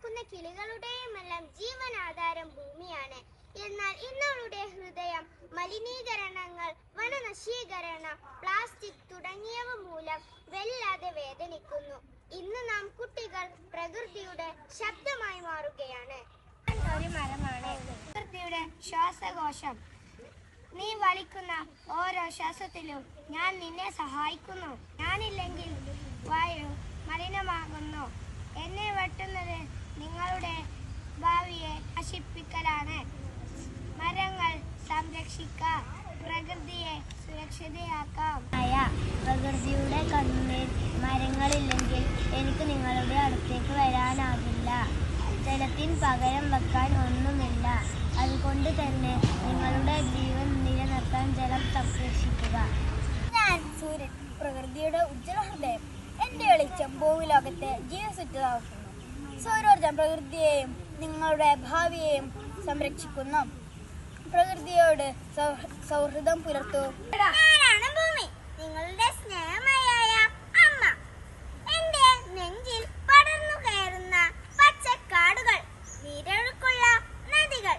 പറക്കുന്ന കിളികളുടെയുമെല്ലാം ജീവനാധാരം ഭൂമിയാണ്. എന്നാൽ ഇന്നവളുടെ ഹൃദയം മലിനീകരണങ്ങൾ, വനനശീകരണം, പ്ലാസ്റ്റിക് തുടങ്ങിയവ മൂലം വല്ലാതെ വേദനിക്കുന്നു. ഇന്ന് നാം കുട്ടികൾ പ്രകൃതിയുടെ ശബ്ദമായി മാറുകയാണ്. ഒരു മരമാണ് പ്രകൃതിയുടെ ശ്വാസകോശം. നീ വലിക്കുന്ന ഓരോ ശ്വാസത്തിലും ഞാൻ നിന്നെ സഹായിക്കുന്നു. ഞാനില്ലെങ്കിൽ വായു മലിനമാകുന്നു. എന്നെ വെട്ടുന്നത് നിങ്ങളുടെ ഭാവിയെ നശിപ്പിക്കലാണ്. മരങ്ങൾ സംരക്ഷിക്കാം, പ്രകൃതിയെ സുരക്ഷിതയാക്കാം. പ്രകൃതിയുടെ കണ്ണിൽ മരങ്ങളില്ലെങ്കിൽ എനിക്ക് നിങ്ങളുടെ അടുത്തേക്ക് വരാനാകില്ല. ജലത്തിന് പകരം വെക്കാൻ ഒന്നുമില്ല. അതുകൊണ്ട് തന്നെ നിങ്ങളുടെ ജീവൻ നിലനിർത്താൻ ജലം സംരക്ഷിക്കുക. ഞാൻ സൂര്യൻ, പ്രകൃതിയുടെ ഉജ്ജ്വല ഹൃദയം. എന്റെ വെളിച്ചം ഭൂമി ലോകത്തെ ജീവസുറ്റതാക്കുന്നു. സൗരോർജം പ്രകൃതിയെയും നിങ്ങളുടെ ഭാവിയെയും സംരക്ഷിക്കുന്നു. പ്രകൃതിയോട് സൗഹൃദം പുലർത്തൂ. ഞാനാണ് ഭൂമി, നിങ്ങളുടെ സ്നേഹമയായ അമ്മ. എന്റെ നെഞ്ചിൽ പടർന്നു കയറുന്ന പച്ചക്കാടുകൾ, നീരൊഴുക്കുള്ള നദികൾ,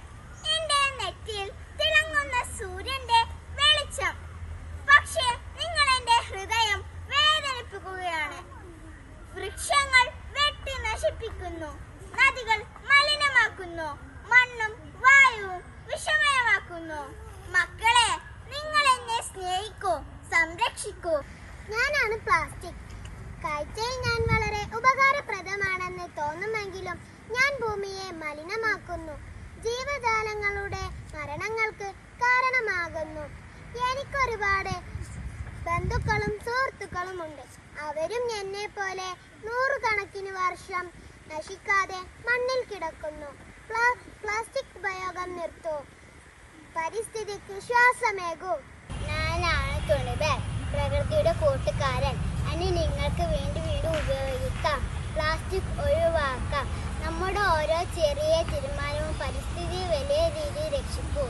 എന്റെ നെറ്റിയിൽ തിളങ്ങുന്ന സൂര്യന്റെ വെളിച്ചം. പക്ഷേ നിങ്ങൾ എന്റെ ഹൃദയം വേദനിപ്പിക്കുകയാണ്. വൃക്ഷങ്ങൾ വെട്ടി നശിപ്പിക്കുന്നു, നദികൾ മലിനമാക്കുന്നു, മണ്ണും വായുവും വിഷമയമാക്കുന്നു. മക്കളെ, നിങ്ങൾ എന്നെ സ്നേഹിക്കൂ, സംരക്ഷിക്കൂ. ഞാനാണ് പ്ലാസ്റ്റിക്. കാഴ്ചയിൽ ഞാൻ വളരെ ഉപകാരപ്രദമാണെന്ന് തോന്നുമെങ്കിലും ഞാൻ ഭൂമിയെ മലിനമാക്കുന്നു. ജീവജാലങ്ങളുടെ മരണങ്ങൾക്ക് കാരണമാകുന്നു. എനിക്കൊരുപാട് ബന്ധുക്കളും സുഹൃത്തുക്കളുമുണ്ട്. അവരും എന്നെ പോലെ നൂറുകണക്കിന് വർഷം നശിക്കാതെ മണ്ണിൽ കിടക്കുന്നു. പ്ലാസ്റ്റിക് ഉപയോഗം നിർത്തൂ, പരിസ്ഥിതിക്ക് ശ്വാസമേകൂ. ഞാനാണ് തുണിബാഗ്, പ്രകൃതിയുടെ കൂട്ടുകാരൻ. അനി നിങ്ങൾക്ക് വീണ്ടും ഉപയോഗിക്കാം, പ്ലാസ്റ്റിക് ഒഴിവാക്കാം. നമ്മുടെ ഓരോ ചെറിയ തീരുമാനവും പരിസ്ഥിതിയെ വലിയ രീതിയിൽ രക്ഷിക്കൂ.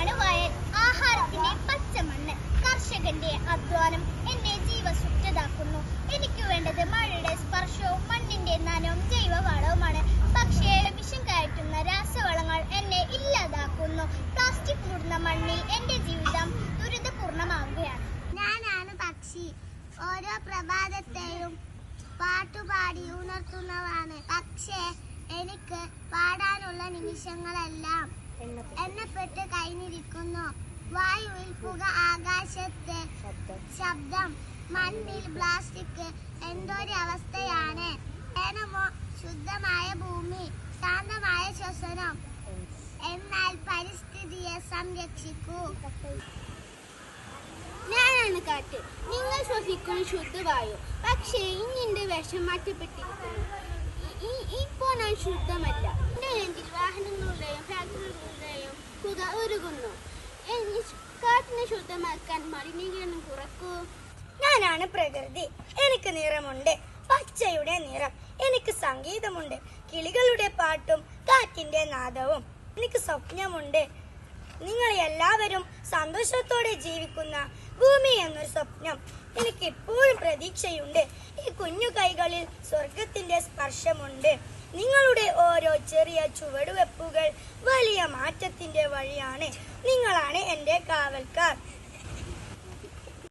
അണുവയൽ ആഹാരത്തിന്റെ പച്ചമണ്ണ്, കർഷകന്റെ അധ്വാനം എന്നെ ജീവസുറ്റതാക്കുന്നു. എനിക്ക് വേണ്ടത് മഴയുടെ സ്പർശവും മണ്ണിന്റെ നനവും ജൈവവളവുമാണ്. പക്ഷേ വിഷം കയറ്റുന്ന രാസവളങ്ങൾ എന്നെ ഇല്ലാതാക്കുന്നു. പ്ലാസ്റ്റിക് മൂടുന്ന മണ്ണിൽ എന്റെ ജീവിതം ദുരിതപൂർണമാവുകയാണ്. ഞാനാണ് പക്ഷി, ഓരോ പ്രഭാതത്തെയും പാട്ടുപാടി ഉണർത്തുന്നതാണ്. പക്ഷേ എനിക്ക് പാടാനുള്ള നിമിഷങ്ങളെല്ലാം എണ്ണപ്പെട്ട് കഴിഞ്ഞിരിക്കുന്നു. വായുവിൽ പുക, ആകാശത്തെ ശബ്ദം, മണ്ണിൽ പ്ലാസ്റ്റിക്, എന്തൊരവസ്ഥയാണ്. വേണമോ ശുദ്ധമായ ഭൂമി, ശാന്തമായ ശ്വസനം? എന്നാൽ പരിസ്ഥിതിയെ സംരക്ഷിക്കൂ. ഞാനാണ് കാറ്റ്, നിങ്ങൾ ശ്വസിക്കുന്ന ശുദ്ധവായു. പക്ഷേ ഇന്നിന്റെ വിഷം മാറ്റപ്പെട്ടിരിക്കുന്നു. ഇപ്പോൾ ഞാൻ ശുദ്ധമല്ല. എന്റെ നെഞ്ചിൽ വാഹനങ്ങളുടെയും ഫാക്ടറികളുടെയും പുക ഉരുകുന്നു. കാറ്റിനെ ശുദ്ധമാക്കാൻ മലിനീകരണം കുറക്കൂ. ഞാനാണ് പ്രകൃതി, എനിക്ക് നിറമുണ്ട്, പച്ചയുടെ നിറം. എനിക്ക് സംഗീതമുണ്ട്, കിളികളുടെ പാട്ടും കാറ്റിന്റെ നാദവും. എനിക്ക് സ്വപ്നമുണ്ട്, നിങ്ങൾ എല്ലാവരും സന്തോഷത്തോടെ ജീവിക്കുന്ന ഭൂമി എന്നൊരു സ്വപ്നം. എനിക്ക് ഇപ്പോഴും പ്രതീക്ഷയുണ്ട്. ഈ കുഞ്ഞു കൈകളിൽ സ്വർഗത്തിന്റെ സ്പർശമുണ്ട്. നിങ്ങളുടെ ഓരോ ചെറിയ ചുവടുവെപ്പുകൾ വലിയ മാറ്റത്തിന്റെ വഴിയാണ്. നിങ്ങളാണ് എൻ്റെ കാവൽക്കാർ.